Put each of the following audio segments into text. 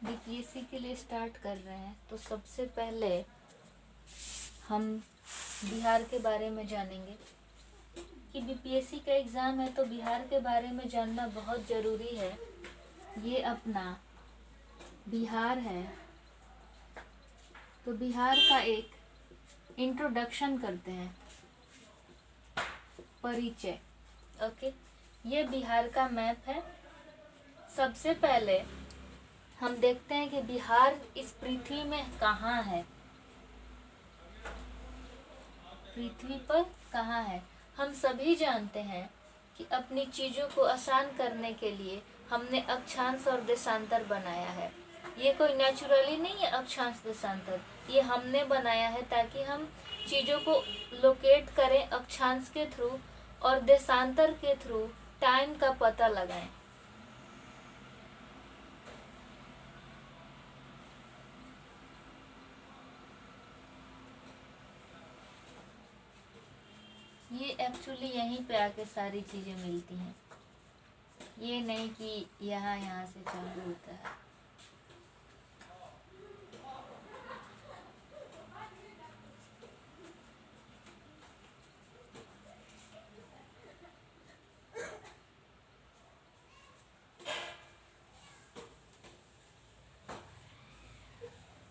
BPSC के लिए start कर रहे हैं तो सबसे पहले हम बिहार के बारे में जानेंगे कि बीपीएससी का एग्ज़ाम है तो बिहार के बारे में जानना बहुत ज़रूरी है। ये अपना बिहार है तो बिहार का एक इंट्रोडक्शन करते हैं, परिचय। ओके, ये बिहार का मैप है। सबसे पहले हम देखते हैं कि बिहार इस पृथ्वी में कहाँ है, पृथ्वी पर कहाँ है। हम सभी जानते हैं कि अपनी चीज़ों को आसान करने के लिए हमने अक्षांश और देशांतर बनाया है। ये कोई नेचुरली नहीं है अक्षांश देशांतर, ये हमने बनाया है ताकि हम चीज़ों को लोकेट करें अक्षांश के थ्रू और देशांतर के थ्रू टाइम का पता लगाएं। ये एक्चुअली यहीं पे आके सारी चीज़ें मिलती हैं, ये नहीं कि यहाँ से चालू होता है।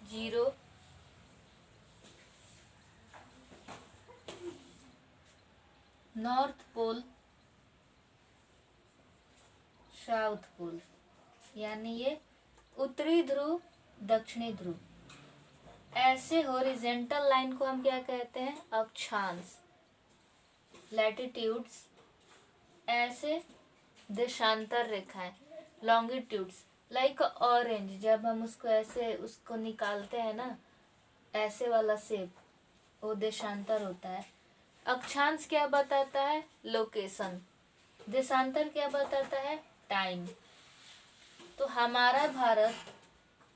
Zero, north pole, south pole, यानी ये उत्तरी ध्रुव दक्षिणी ध्रुव। ऐसे हॉरिजेंटल लाइन को हम क्या कहते हैं, अक्षांश, लैटिट्यूड्स। ऐसे देशांतर रेखाएं, लॉन्गिट्यूड्स, लाइक ऑरेंज। जब हम उसको ऐसे उसको निकालते हैं ना, ऐसे वाला शेप, वो देशांतर होता है। अक्षांश क्या बताता है, लोकेशन। देशांतर क्या बताता है, टाइम। तो हमारा भारत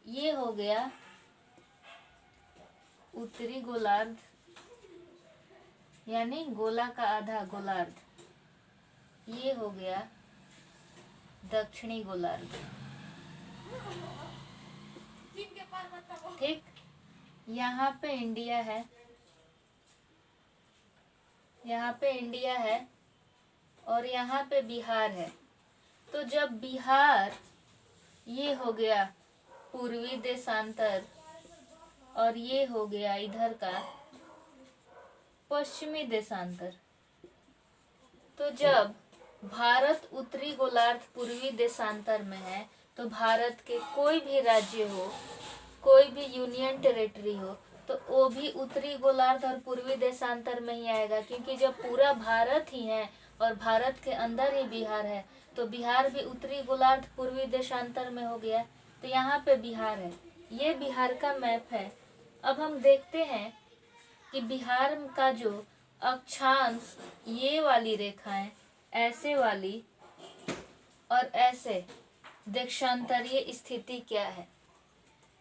ये हो गया उत्तरी गोलार्ध, यानी गोला का आधा गोलार्ध। ये हो गया दक्षिणी गोलार्ध। ठीक, यहाँ पे इंडिया है, यहाँ पे इंडिया है और यहाँ पे बिहार है। तो जब बिहार ये हो गया पूर्वी देशांतर और ये हो गया इधर का पश्चिमी देशांतर, तो जब भारत उत्तरी गोलार्ध पूर्वी देशांतर में है तो भारत के कोई भी राज्य हो, कोई भी यूनियन टेरिटरी हो, तो वो भी उत्तरी गोलार्ध और पूर्वी देशांतर में ही आएगा। क्योंकि जब पूरा भारत ही है और भारत के अंदर ही बिहार है तो बिहार भी उत्तरी गोलार्ध पूर्वी देशांतर में हो गया। तो यहाँ पे बिहार है, ये बिहार का मैप है। अब हम देखते हैं कि बिहार का जो अक्षांश, ये वाली रेखाएं, ऐसे वाली और ऐसे देशांतरीय स्थिति क्या है।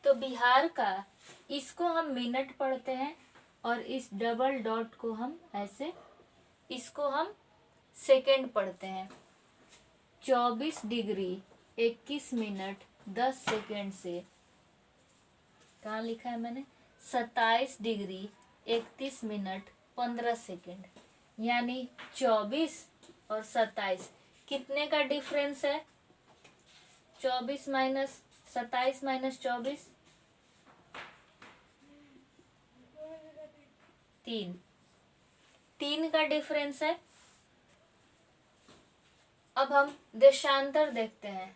तो बिहार का, इसको हम मिनट पढ़ते हैं और इस डबल डॉट को हम ऐसे, इसको हम सेकंड पढ़ते हैं। 24 डिग्री 21 मिनट 10 सेकंड से, कहाँ लिखा है मैंने, 27 डिग्री 31 मिनट 15 सेकंड, यानी 24 और 27 कितने का डिफरेंस है, 24 माइनस 27 माइनस 24, 3 का डिफरेंस है। अब हम देशांतर देखते हैं,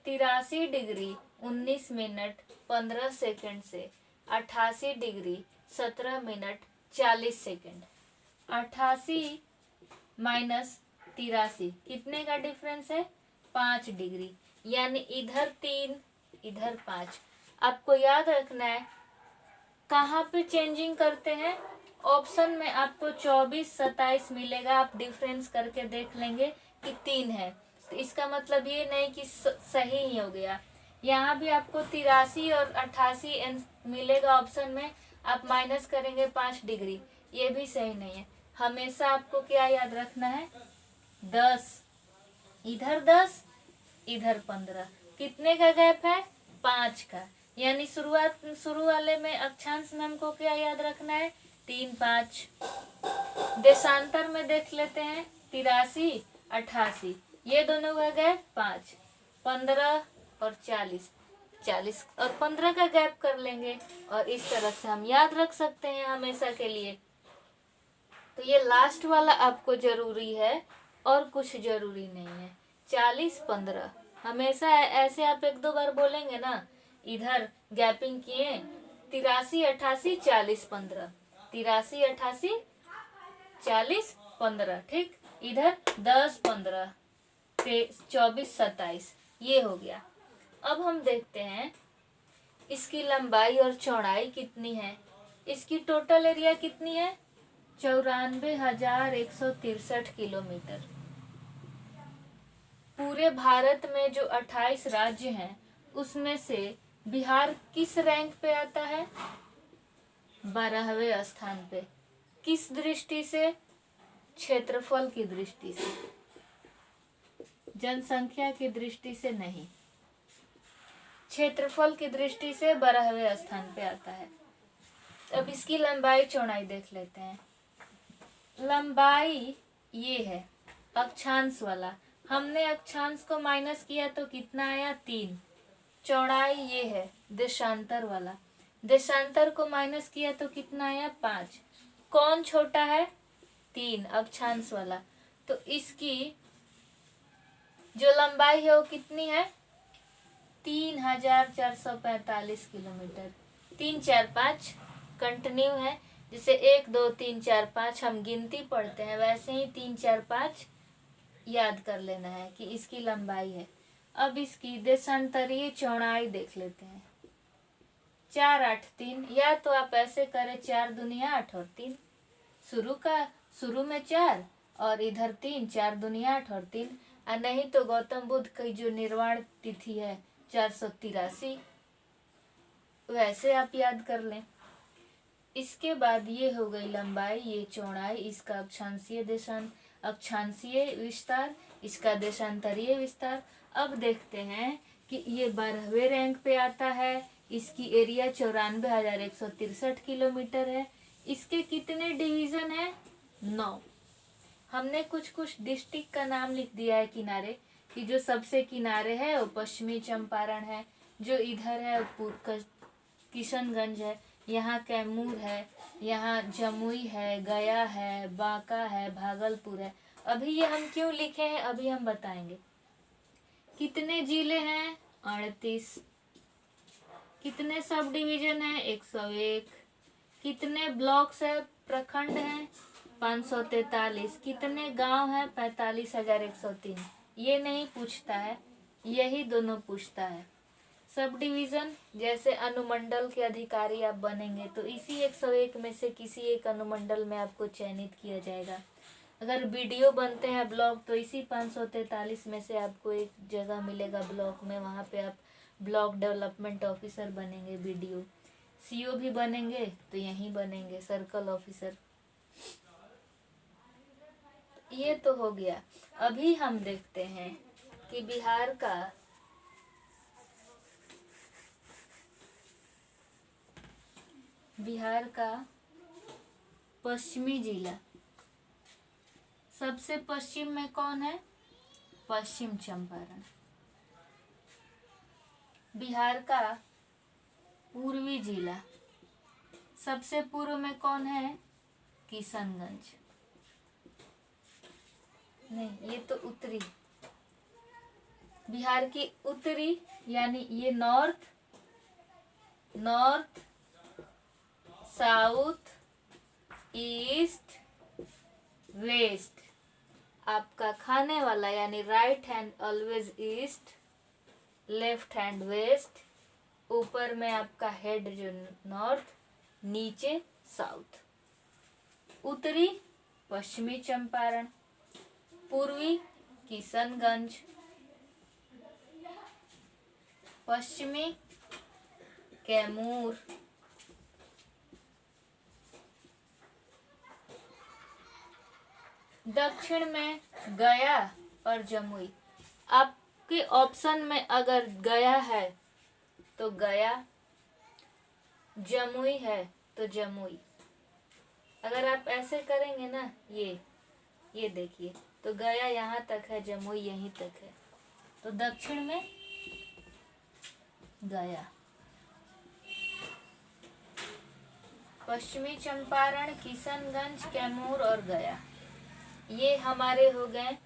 83 डिग्री 19 मिनट 15 सेकंड से 88 डिग्री 17 मिनट 40 सेकंड। 88 माइनस 83 कितने का डिफरेंस है, 5 डिग्री, यानी इधर 3 इधर 5। आपको याद रखना है कहाँ पे चेंजिंग करते हैं, ऑप्शन में आपको 24 27 मिलेगा, आप डिफरेंस करके देख लेंगे कि 3 है, तो इसका मतलब ये नहीं कि सही ही हो गया। यहाँ भी आपको 83 और 88 मिलेगा ऑप्शन में, आप माइनस करेंगे 5 डिग्री, ये भी सही नहीं है। हमेशा आपको क्या याद रखना है, 10 इधर 10 इधर 15, कितने का गैप है, 5 का, यानी शुरू वाले में अक्षांश में हमको क्या याद रखना है, 3 5। देशांतर में देख लेते हैं, 83 88, ये दोनों हो गए 5, 15 और 40, 40 और 15 का गैप कर लेंगे और इस तरह से हम याद रख सकते हैं हमेशा के लिए। तो ये लास्ट वाला आपको जरूरी है और कुछ जरूरी नहीं है। 40 15 हमेशा ऐसे आप 1-2 बार बोलेंगे ना, इधर गैपिंग किए, 83 88 40 15, 83 88 40 15, ठीक। इधर 10 15 24 27, ये हो गया। अब हम देखते हैं इसकी लंबाई और चौड़ाई कितनी है। इसकी टोटल एरिया कितनी है, 94,163 किलोमीटर। पूरे भारत में जो 28 राज्य हैं उसमें से बिहार किस रैंक पे आता है, 12वें स्थान पे। किस दृष्टि से, क्षेत्रफल की दृष्टि से, जनसंख्या की दृष्टि से नहीं, क्षेत्रफल की दृष्टि से 12वें स्थान पे आता है। अब इसकी लंबाई चौड़ाई देख लेते हैं। लंबाई ये है अक्षांश वाला, हमने अक्षांश को माइनस किया तो कितना आया, 3। चौड़ाई ये है देशांतर वाला, देशांतर को माइनस किया तो कितना आया, 5। कौन छोटा है, 3 अक्षांश वाला। तो इसकी जो लंबाई है वो कितनी है, 3445 किलोमीटर। 3 4 5 कंटिन्यू है, जैसे 1 2 3 4 5 हम गिनती पढ़ते हैं, वैसे ही 3 4 5 याद कर लेना है कि इसकी लंबाई है। अब इसकी देशांतरीय चौड़ाई देख लेते हैं, 4 8 3, या तो आप ऐसे करें 4 दुनिया 8 और 3, शुरू में 4 और इधर 3, 4 दुनिया 8 और 3, और नहीं तो गौतम बुद्ध की जो निर्वाण तिथि है 483, वैसे आप याद कर लें। इसके बाद ये हो गई लंबाई, ये चौड़ाई, इसका अक्षांशीय विस्तार, इसका देशांतरीय विस्तार। अब देखते हैं कि ये 12वें रैंक पे आता है, इसकी एरिया 94,163 किलोमीटर है। इसके कितने डिवीजन है, 9। हमने कुछ डिस्ट्रिक्ट का नाम लिख दिया है किनारे, कि जो सबसे किनारे है वो पश्चिमी चंपारण है, जो इधर है वो किशनगंज है, यहाँ कैमूर है, यहाँ जमुई है, गया है, बांका है, भागलपुर है। अभी ये हम क्यों लिखे हैं अभी हम बताएंगे। कितने जिले हैं, 38। कितने सब डिवीजन है, 101। कितने ब्लॉक्स है, प्रखंड हैं, 543। कितने गांव है, 45,103। ये नहीं पूछता है, यही दोनों पूछता है। सब डिवीजन, जैसे अनुमंडल के अधिकारी आप बनेंगे तो इसी 101 में से किसी एक अनुमंडल में आपको चयनित किया जाएगा। अगर बीडीओ बनते हैं ब्लॉक तो इसी 543 में से आपको एक जगह मिलेगा ब्लॉक में, वहाँ पे आप ब्लॉक डेवलपमेंट ऑफिसर बनेंगे, बीडीओ। सीओ भी बनेंगे तो यहीं बनेंगे, सर्कल ऑफिसर। ये तो हो गया। अभी हम देखते हैं कि बिहार का पश्चिमी जिला, सबसे पश्चिम में कौन है, पश्चिम चंपारण। बिहार का पूर्वी जिला, सबसे पूर्व में कौन है, किशनगंज। नहीं, ये तो उत्तरी, बिहार की उत्तरी यानी ये नॉर्थ साउथ ईस्ट वेस्ट। आपका खाने वाला यानी right hand always east, left hand west, ऊपर में आपका हेड जो नॉर्थ, नीचे साउथ। उत्तरी पश्चिमी चंपारण, पूर्वी किशनगंज, पश्चिमी कैमूर, दक्षिण में गया और जमुई। आपके ऑप्शन में अगर गया है तो गया, जमुई है तो जमुई। अगर आप ऐसे करेंगे ना, ये देखिए, तो गया यहाँ तक है, जमुई यहीं तक है, तो दक्षिण में गया। पश्चिमी चंपारण, किशनगंज, कैमूर और गया, ये हमारे हो गए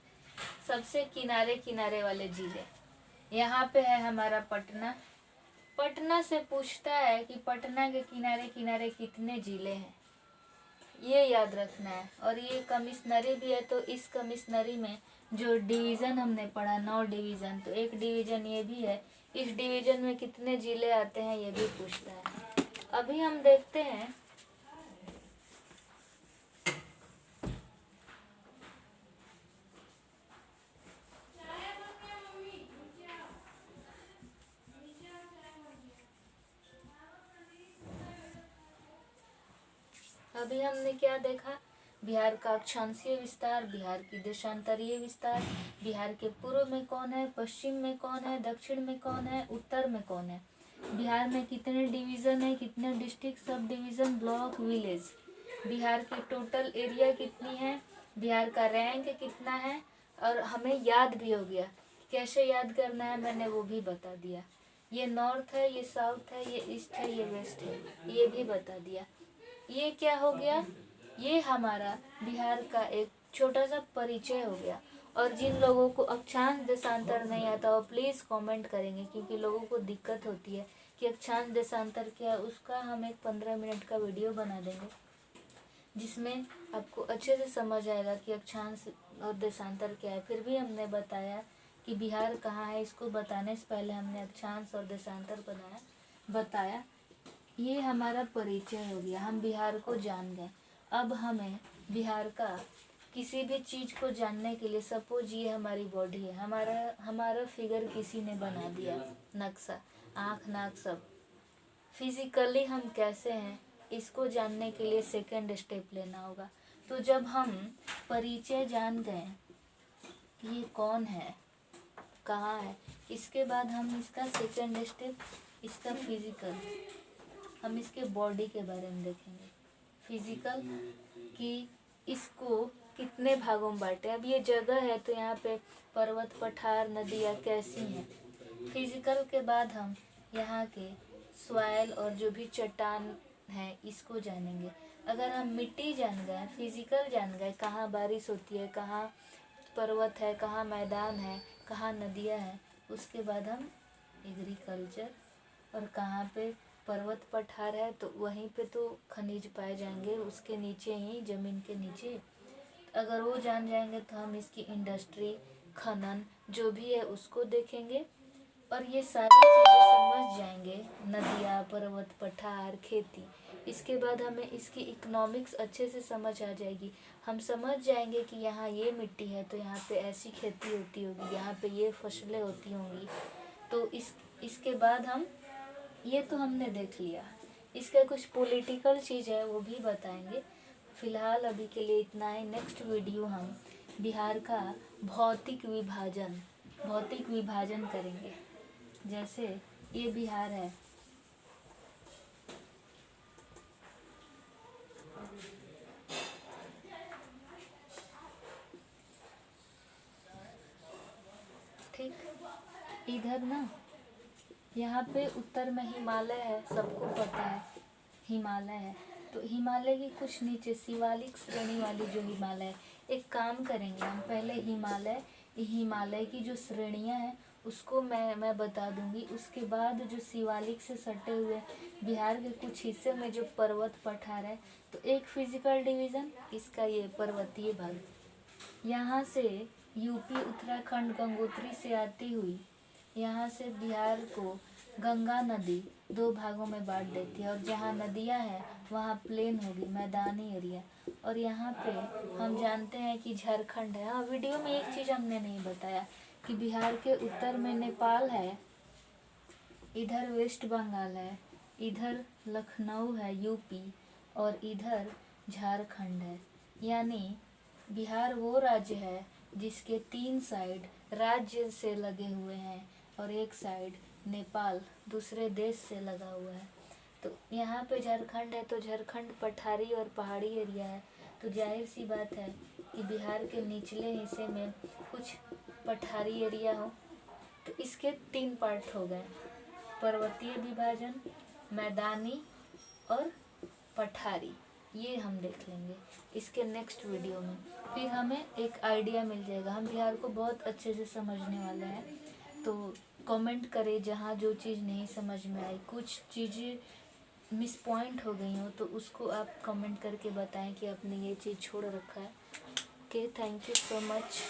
सबसे किनारे किनारे वाले जिले। यहाँ पे है हमारा पटना। पटना से पूछता है कि पटना के किनारे किनारे कितने जिले हैं, ये याद रखना है। और ये कमिश्नरी भी है, तो इस कमिश्नरी में जो डिवीज़न हमने पढ़ा 9 डिवीज़न, तो एक डिवीज़न ये भी है, इस डिवीज़न में कितने जिले आते हैं ये भी पूछता है। अभी हम देखते हैं अभी हमने क्या देखा, बिहार का अक्षांशीय विस्तार, बिहार की देशांतरीय विस्तार, बिहार के पूर्व में कौन है, पश्चिम में कौन है, दक्षिण में कौन है, उत्तर में कौन है, बिहार में कितने डिवीज़न है, कितने district, sub division, block, village, Bihar की टोटल एरिया कितनी है, बिहार का रैंक कितना है, और हमें याद भी हो गया। कैसे याद करना है मैंने वो भी बता दिया। ये नॉर्थ है, ये साउथ है, ये ईस्ट है, ये वेस्ट है, ये भी बता दिया। ये क्या हो गया, ये हमारा बिहार का एक छोटा सा परिचय हो गया। और जिन लोगों को अक्षांश देशांतर नहीं आता वो प्लीज़ कमेंट करेंगे, क्योंकि लोगों को दिक्कत होती है कि अक्षांश देशांतर क्या है। उसका हम एक 15 मिनट का वीडियो बना देंगे जिसमें आपको अच्छे से समझ आएगा कि अक्षांश और देशांतर क्या है। फिर भी हमने बताया कि बिहार कहाँ है, इसको बताने से पहले हमने अक्षांश और देशांतर बताया। ये हमारा परिचय हो गया, हम बिहार को जान गए। अब हमें बिहार का किसी भी चीज़ को जानने के लिए, सपोज ये हमारी बॉडी है, हमारा फिगर किसी ने बना दिया, नक्शा, आँख नाक सब, फिजिकली हम कैसे हैं इसको जानने के लिए सेकंड स्टेप लेना होगा। तो जब हम परिचय जान गए कि ये कौन है, कहाँ है, इसके बाद हम इसका सेकंड स्टेप, इसका फिजिकल, हम इसके बॉडी के बारे में देखेंगे। फिजिकल कि इसको कितने भागों में बांटे। अब ये जगह है तो यहाँ पे पर्वत, पठार, नदियाँ कैसी हैं। फिजिकल के बाद हम यहाँ के सॉइल और जो भी चट्टान है इसको जानेंगे। अगर हम मिट्टी जान गए, फिजिकल जान गए, कहाँ बारिश होती है, कहाँ पर्वत है, कहाँ मैदान है, कहाँ नदियाँ हैं, उसके बाद हम एग्रीकल्चर, और कहाँ पे पर्वत पठार है तो वहीं पे तो खनिज पाए जाएंगे, उसके नीचे ही, ज़मीन के नीचे। अगर वो जान जाएंगे तो हम इसकी इंडस्ट्री, खनन जो भी है उसको देखेंगे। और ये सारी चीज़ें समझ जाएंगे, नदियाँ, पर्वत, पठार, खेती। इसके बाद हमें इसकी इकोनॉमिक्स अच्छे से समझ आ जाएगी। हम समझ जाएंगे कि यहाँ ये मिट्टी है तो यहाँ पे ऐसी खेती होती होगी, यहाँ पे ये फसलें होती होंगी। तो इसके बाद हम, ये तो हमने देख लिया, इसका कुछ पॉलिटिकल चीज़ है वो भी बताएंगे। फ़िलहाल अभी के लिए इतना है। नेक्स्ट वीडियो हम बिहार का भौतिक विभाजन करेंगे। जैसे ये बिहार है, ठीक, इधर ना यहाँ पे उत्तर में हिमालय है, सबको पता है हिमालय है। तो हिमालय की कुछ नीचे शिवालिक श्रेणी वाली जो हिमालय है, एक काम करेंगे हम, पहले हिमालय की जो श्रेणियाँ हैं उसको मैं बता दूंगी। उसके बाद जो शिवालिक से सटे हुए बिहार के कुछ हिस्से में जो पर्वत पठार है, तो एक फिजिकल डिवीज़न इसका, ये पर्वतीय भाग, यहाँ से यूपी, उत्तराखंड गंगोत्री से आती हुई यहाँ से बिहार को गंगा नदी 2 भागों में बांट देती है। और जहाँ नदियाँ हैं वहाँ प्लेन होगी, मैदानी एरिया। और यहाँ पे हम जानते हैं कि झारखंड है। हाँ, वीडियो में एक चीज़ हमने नहीं बताया कि बिहार के उत्तर में नेपाल है, इधर वेस्ट बंगाल है, इधर लखनऊ है यूपी, और इधर झारखंड है। यानी बिहार वो राज्य है जिसके 3 साइड राज्य से लगे हुए हैं, और एक साइड नेपाल दूसरे देश से लगा हुआ है। तो यहाँ पे झारखंड है तो झारखंड पठारी और पहाड़ी एरिया है, तो जाहिर सी बात है कि बिहार के निचले हिस्से में कुछ पठारी एरिया हो। तो इसके 3 पार्ट हो गए, पर्वतीय विभाजन, मैदानी और पठारी। ये हम देख लेंगे इसके नेक्स्ट वीडियो में, फिर हमें एक आइडिया मिल जाएगा। हम बिहार को बहुत अच्छे से समझने वाले हैं। तो कमेंट करें जहाँ जो चीज़ नहीं समझ में आई, कुछ चीज़ें मिस पॉइंट हो गई हो तो उसको आप कमेंट करके बताएं कि आपने ये चीज़ छोड़ रखा है। Okay, thank you so much.